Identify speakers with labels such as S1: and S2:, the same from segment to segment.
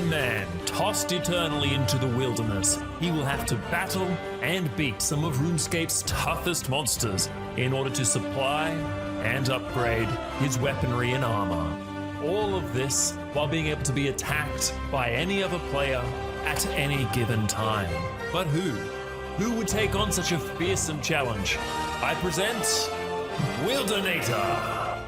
S1: One man tossed eternally into the wilderness. He will have to battle and beat some of RuneScape's toughest monsters in order to supply and upgrade his weaponry and armor. All of this while being able to be attacked by any other player at any given time. But who? Who would take on such a fearsome challenge? I present Wildanator.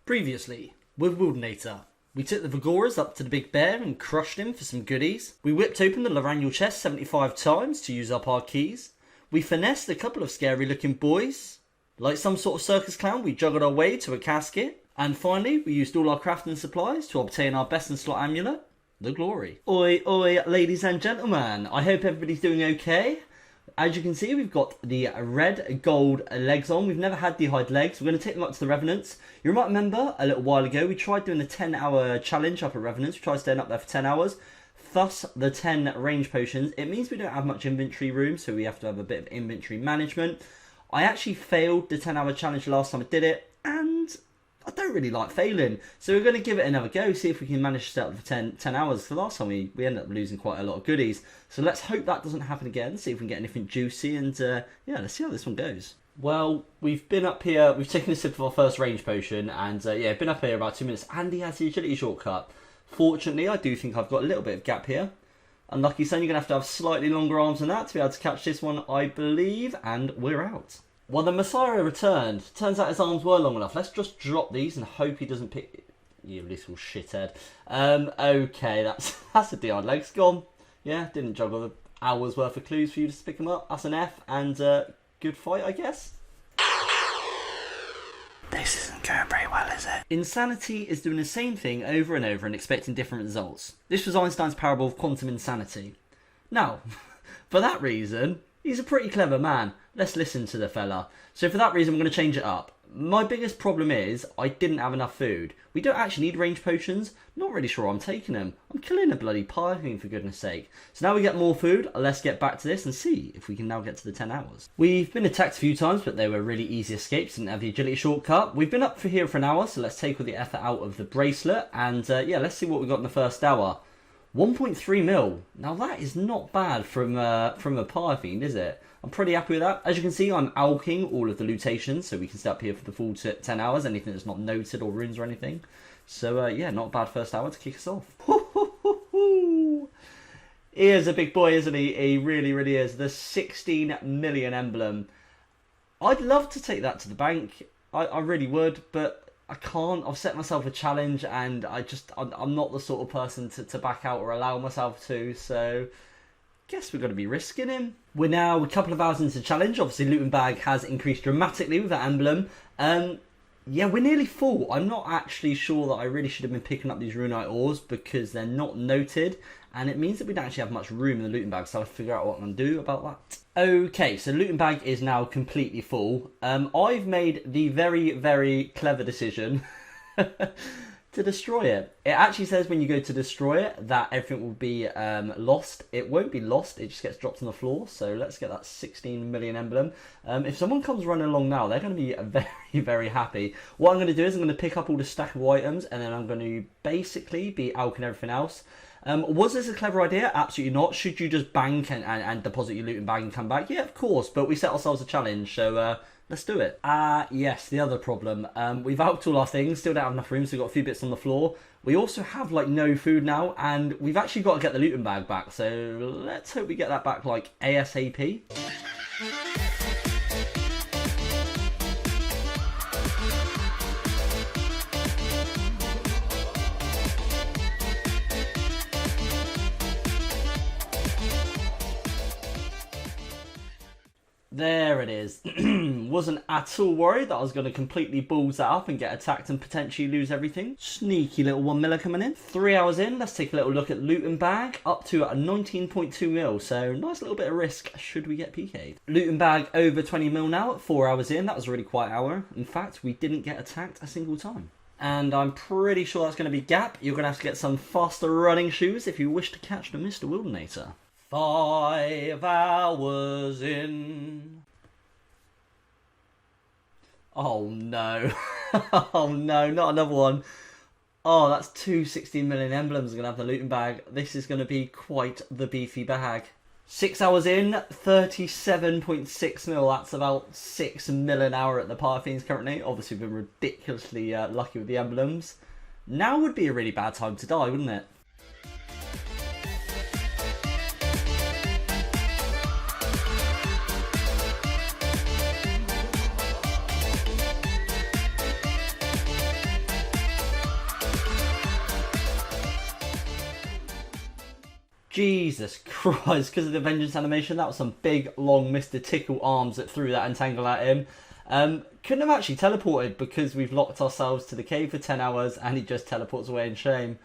S2: Previously, with Wildanator, we took the Vigoras up to the Big Bear and crushed him for some goodies. We whipped open the Laranial chest 75 times to use up our keys. We finessed a couple of scary looking boys. Like some sort of circus clown, we juggled our way to a casket. And finally, we used all our crafting supplies to obtain our best in slot amulet, the Glory. Oi, oi, ladies and gentlemen. I hope everybody's doing okay. As you can see, we've got the red gold legs on. We've never had the hide legs. We're going to take them up to the Revenants. You might remember a little while ago, we tried doing the 10-hour challenge up at Revenants. We tried staying up there for 10 hours. Thus, the 10 range potions. It means we don't have much inventory room, so we have to have a bit of inventory management. I actually failed the 10-hour challenge last time I did it, and I don't really like failing. So we're going to give it another go, see if we can manage to stay up for 10 hours. The last time we ended up losing quite a lot of goodies. So let's hope that doesn't happen again, see if we can get anything juicy, and yeah, let's see how this one goes. Well, we've been up here, we've taken a sip of our first range potion, and yeah, been up here about 2 minutes. Andy has the agility shortcut. Fortunately, I do think I've got a little bit of gap here. Unlucky son, you're going to have slightly longer arms than that to be able to catch this one, I believe, and we're out. Well, the Messiah returned. Turns out his arms were long enough. Let's just drop these and hope he doesn't pick... You little shithead. Okay, that's a D-hard legs gone. Yeah, didn't juggle the hours worth of clues for you to pick them up. That's an F, and good fight, I guess. This isn't going very well, is it? Insanity is doing the same thing over and over and expecting different results. This was Einstein's parable of quantum insanity. Now, for that reason, he's a pretty clever man. Let's listen to the fella. So for that reason, we're going to change it up. My biggest problem is I didn't have enough food. We don't actually need range potions. Not really sure I'm taking them. I'm killing a bloody piping for goodness sake. So now we get more food. Let's get back to this and see if we can now get to the 10 hours. We've been attacked a few times, but they were really easy escapes. Didn't have the agility shortcut. We've been up for here for an hour, so let's take all the effort out of the bracelet. And yeah, let's see what we got in the first hour. 1.3 mil. Now that is not bad from a Pyre Fiend, is it? I'm pretty happy with that. As you can see, I'm alching all of the lutations, so we can stay up here for the full 10 hours, anything that's not noted or runes or anything. So yeah, not a bad first hour to kick us off. He is a big boy, isn't he? He really, really is. The 16 million emblem. I'd love to take that to the bank. I really would, but I can't. I've set myself a challenge, and I'm not the sort of person to back out or allow myself to, so guess we're going to be risking him. We're now a couple of hours into the challenge. Obviously, loot and bag has increased dramatically with that emblem. Yeah, we're nearly full. I'm not actually sure that I really should have been picking up these runite ores because they're not noted, and it means that we don't actually have much room in the looting bag, so I'll figure out what I'm going to do about that. Okay, so looting bag is now completely full. I've made the very, very clever decision to destroy it. It actually says when you go to destroy it that everything will be lost. It won't be lost, it just gets dropped on the floor. So let's get that 16 million emblem. If someone comes running along now, they're going to be very, very happy. What I'm going to do is I'm going to pick up all the stack of items, and then I'm going to basically be alching everything else. Was this a clever idea? Absolutely not. Should you just bank and deposit your loot and bag and come back? Yeah, of course, but we set ourselves a challenge, so let's do it. Yes, the other problem. We've alched all our things, still don't have enough room, so we've got a few bits on the floor. We also have, like, no food now, and we've actually got to get the loot and bag back, so let's hope we get that back, like, ASAP. There it is. Wasn't at all worried that I was going to completely balls that up and get attacked and potentially lose everything. Sneaky little 1 miller coming in. 3 hours in, let's take a little look at loot and bag. Up to 19.2 mil, so nice little bit of risk should we get PK'd. Loot and bag over 20 mil now at 4 hours in. That was a really quiet hour. In fact, we didn't get attacked a single time. And I'm pretty sure that's going to be gap. You're going to have to get some faster running shoes if you wish to catch the Mr. Wildanator. 5 hours in. Oh no. Oh no, not another one. Oh, that's two 16 million emblems are going to have the looting bag. This is going to be quite the beefy bag. 6 hours in, 37.6 mil. That's about 6 mil an hour at the Parfiends currently. Obviously, we've been ridiculously lucky with the emblems. Now would be a really bad time to die, wouldn't it? Jesus Christ, because of the Vengeance animation, that was some big, long Mr. Tickle arms that threw that entangle at him. Couldn't have actually teleported because we've locked ourselves to the cave for 10 hours and he just teleports away in shame.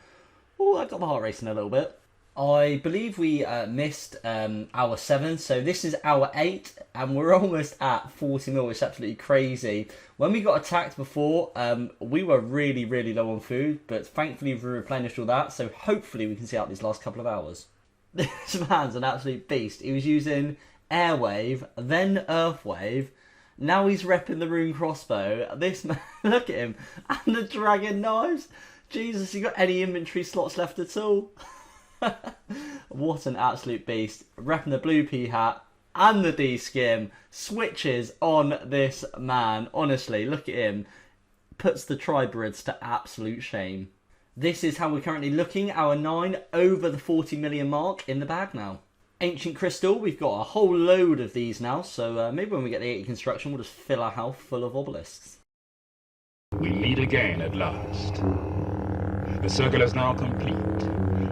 S2: Oh, I got my heart racing a little bit. I believe we missed hour 7, so this is hour 8 and we're almost at 40 mil, which is absolutely crazy. When we got attacked before, we were really low on food, but thankfully we've replenished all that, so hopefully we can see out these last couple of hours. This man's an absolute beast. He was using Airwave, then Earthwave. Now he's repping the rune crossbow. This man, look at him. And the dragon knives. Jesus, you got any inventory slots left at all? What an absolute beast. Repping the blue pea hat and the D-skim. Switches on this man. Honestly, look at him. Puts the triberids to absolute shame. This is how we're currently looking. Hour 9, over the 40 million mark in the bag now. Ancient Crystal, we've got a whole load of these now, so maybe when we get the 80 construction, we'll just fill our house full of obelisks.
S3: We meet again at last. The circle is now complete.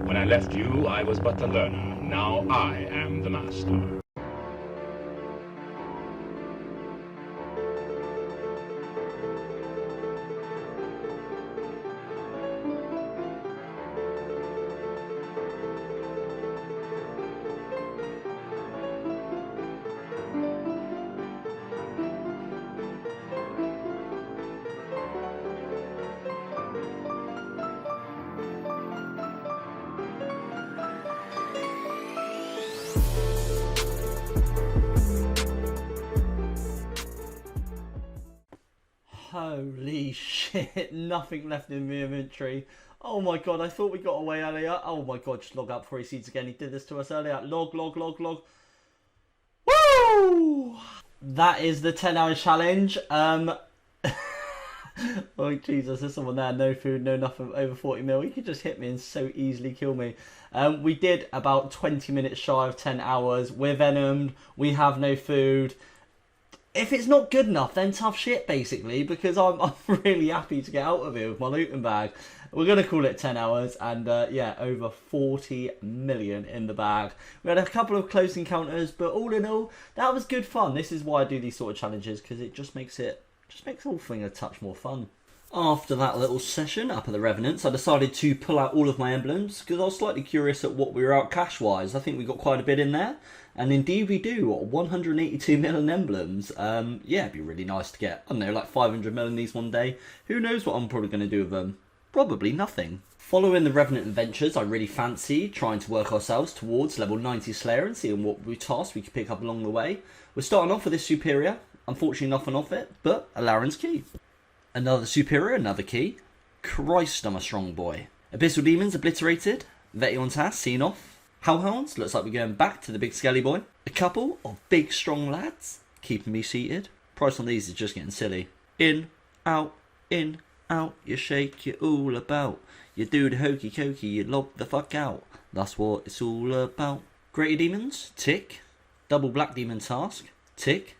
S3: When I left you, I was but the learner. Now I am the master.
S2: Holy shit, nothing left in the inventory. Oh my god, I thought we got away earlier. Oh my god, just log out before he seeds again. He did this to us earlier. Log. Woo! That is the 10-hour challenge. Oh Jesus, there's someone there. No food, no nothing, over 40 mil. He could just hit me and so easily kill me. We did about 20 minutes shy of 10 hours. We're venomed. We have no food. If it's not good enough, then tough shit, basically, because I'm really happy to get out of here with my looting bag. We're going to call it 10 hours, and yeah, over 40 million in the bag. We had a couple of close encounters, but all in all, that was good fun. This is why I do these sort of challenges, because it just makes the whole thing a touch more fun. After that little session up at the Revenants, I decided to pull out all of my emblems, because I was slightly curious at what we were out cash-wise. I think we got quite a bit in there. And indeed we do, 182 million emblems. Yeah, it'd be really nice to get, I don't know, like 500 million these one day. Who knows what I'm probably going to do with them? Probably nothing. Following the Revenant adventures, I really fancy trying to work ourselves towards level 90 Slayer and seeing what tasks we could pick up along the way. We're starting off with this Superior. Unfortunately nothing off it, but Alarin's Key. Another Superior, another key. Christ, I'm a strong boy. Abyssal Demons obliterated. Veteon task seen off. Hellhounds, looks like we're going back to the big skelly boy. A couple of big strong lads, keeping me seated. Price on these is just getting silly. In, out, you shake it all about. You do the hokey cokey, you lob the fuck out. That's what it's all about. Greater Demons, tick. Double Black Demon task, tick.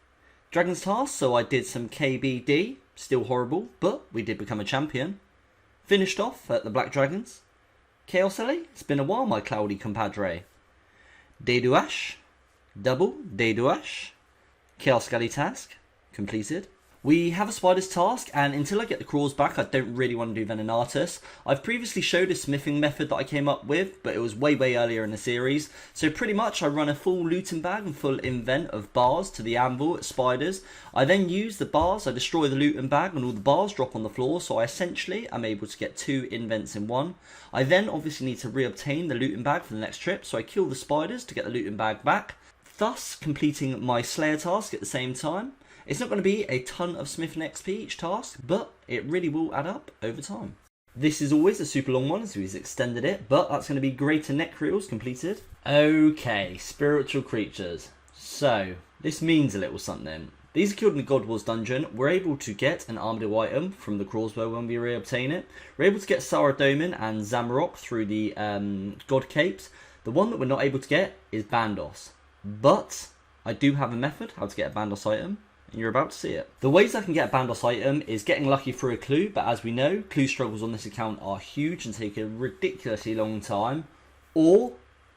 S2: Dragon's task, so I did some KBD, still horrible, but we did become a champion. Finished off at the Black Dragons. Chaos Ellie, it's been a while, my cloudy compadre. Dedouache, double Dedouache. Chaos Skelly task, completed. We have a Spider's task, and until I get the crawls back, I don't really want to do Wildanator. I've previously showed a smithing method that I came up with, but it was way earlier in the series. So pretty much I run a full looting bag and full invent of bars to the anvil at Spiders. I then use the bars, I destroy the looting bag, and all the bars drop on the floor, so I essentially am able to get 2 invents in one. I then obviously need to reobtain the looting bag for the next trip, so I kill the Spiders to get the looting bag back, thus completing my Slayer task at the same time. It's not going to be a ton of smithing XP each task, but it really will add up over time. This is always a super long one, so he's extended it, but that's going to be greater necroils completed. Okay, spiritual creatures. So, this means a little something. These are killed in the God Wars dungeon. We're able to get an Armadillo item from the crossbow when we reobtain it. We're able to get Saradomin and Zamarok through the God Capes. The one that we're not able to get is Bandos. But I do have a method how to get a Bandos item, and you're about to see it. The ways I can get a Bandos item is getting lucky through a clue, but as we know, clue struggles on this account are huge and take a ridiculously long time, or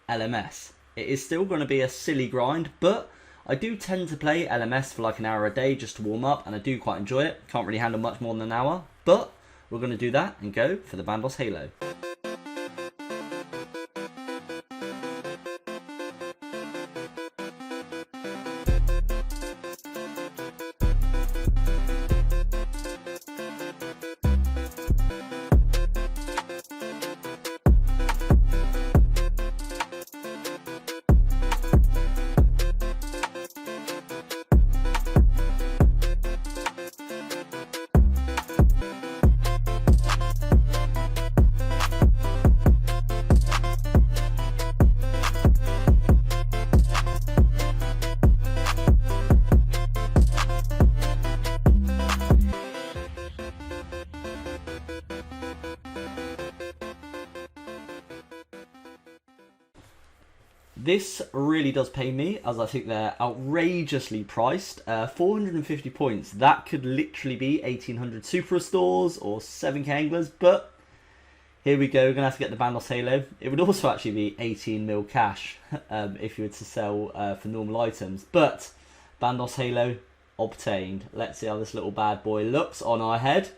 S2: LMS. It is still going to be a silly grind, but I do tend to play LMS for like an hour a day just to warm up, and I do quite enjoy it. Can't really handle much more than an hour, but we're going to do that and go for the Bandos Halo. This really does pay me, as I think they're outrageously priced. 450 points, that could literally be 1800 super restores or 7k anglers, but here we go, we're going to have to get the Bandos Halo. It would also actually be 18 mil cash if you were to sell for normal items, but Bandos Halo obtained. Let's see how this little bad boy looks on our head.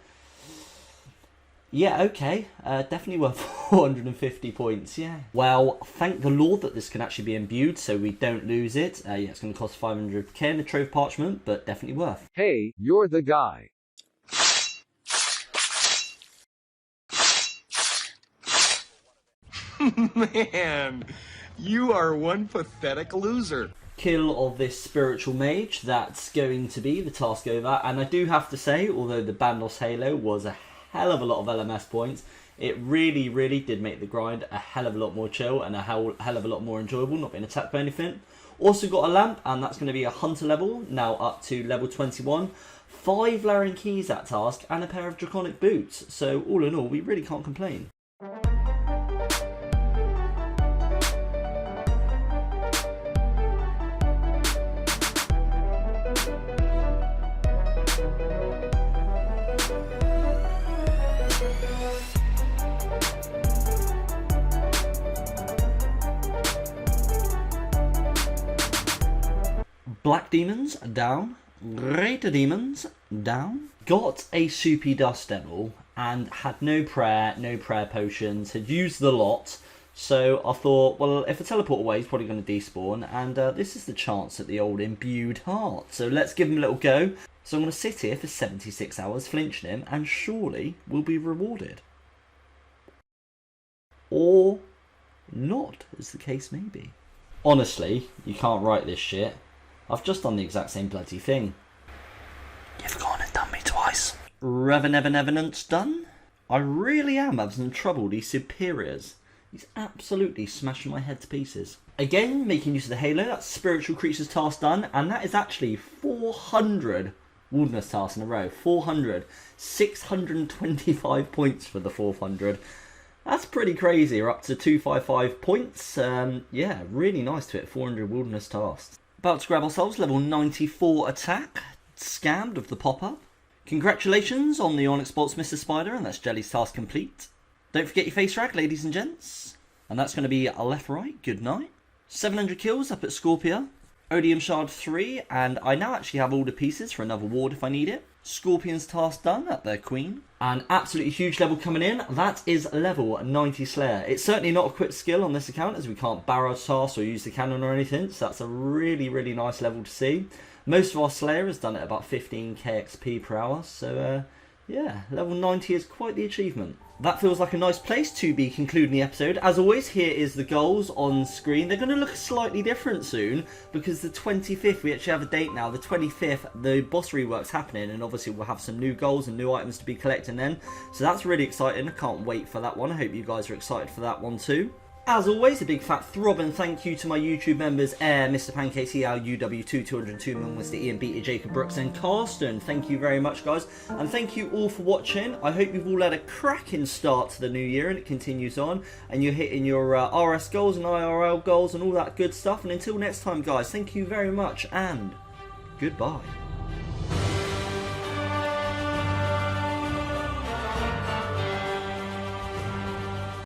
S2: Yeah, okay, definitely worth 450 points, yeah. Well, thank the Lord that this can actually be imbued so we don't lose it. Yeah, it's going to cost 500k in the Trove Parchment, but definitely worth.
S4: Hey, you're the guy.
S5: Man, you are one pathetic loser.
S2: Kill of this spiritual mage, that's going to be the task over. And I do have to say, although the Bandos Halo was a hell of a lot of LMS points, it really, really did make the grind a hell of a lot more chill and a hell of a lot more enjoyable, not being attacked by anything. Also got a lamp, and that's going to be a hunter level, now up to level 21. 5 Larian keys that task, and a pair of draconic boots. So all in all, we really can't complain. Black Demons, down. Greater Demons, down. Got a Soupy Dust Devil and had no prayer potions, had used the lot. So I thought, well, if I teleport away, he's probably going to despawn. And this is the chance at the old imbued heart. So let's give him a little go. So I'm going to sit here for 76 hours, flinching him, and surely we'll be rewarded. Or not, as the case may be. Honestly, you can't write this shit. I've just done the exact same bloody thing. You've gone and done me twice. Revenant's done? I really am having trouble with these superiors. He's absolutely smashing my head to pieces. Again, making use of the Halo, that's Spiritual Creatures task done, and that is actually 400 Wilderness tasks in a row. 400. 625 points for the 400. That's pretty crazy. We're up to 255 points. Yeah, really nice to hit 400 Wilderness tasks. About to grab ourselves level 94 attack. Scammed of the pop-up. Congratulations on the Onyx Bolts, Mr. Spider, and that's Jelly's task complete. Don't forget your face rag, ladies and gents. And that's going to be a left-right. Good night. 700 kills up at Scorpia. Odium Shard 3, and I now actually have all the pieces for another ward if I need it. Scorpion's task done at their queen. An absolutely huge level coming in. That is level 90 Slayer. It's certainly not a quick skill on this account as we can't barrage tasks or use the cannon or anything. So that's a really, really nice level to see. Most of our Slayer is done at about 15k XP per hour. So Yeah, level 90 is quite the achievement. That feels like a nice place to be concluding the episode. As always, here is the goals on screen. They're going to look slightly different soon because the 25th, we actually have a date now. The 25th, the boss rework's happening, and obviously we'll have some new goals and new items to be collecting then. So that's really exciting. I can't wait for that one. I hope you guys are excited for that one too. As always, a big fat throbbing thank you to my YouTube members, Air, Mr. Pancake, CL, UW2, 202, Mr. Ian, Beta, Jacob, Brooks and Carsten. Thank you very much, guys. And thank you all for watching. I hope you've all had a cracking start to the new year and it continues on. And you're hitting your RS goals and IRL goals and all that good stuff. And until next time, guys, thank you very much and goodbye.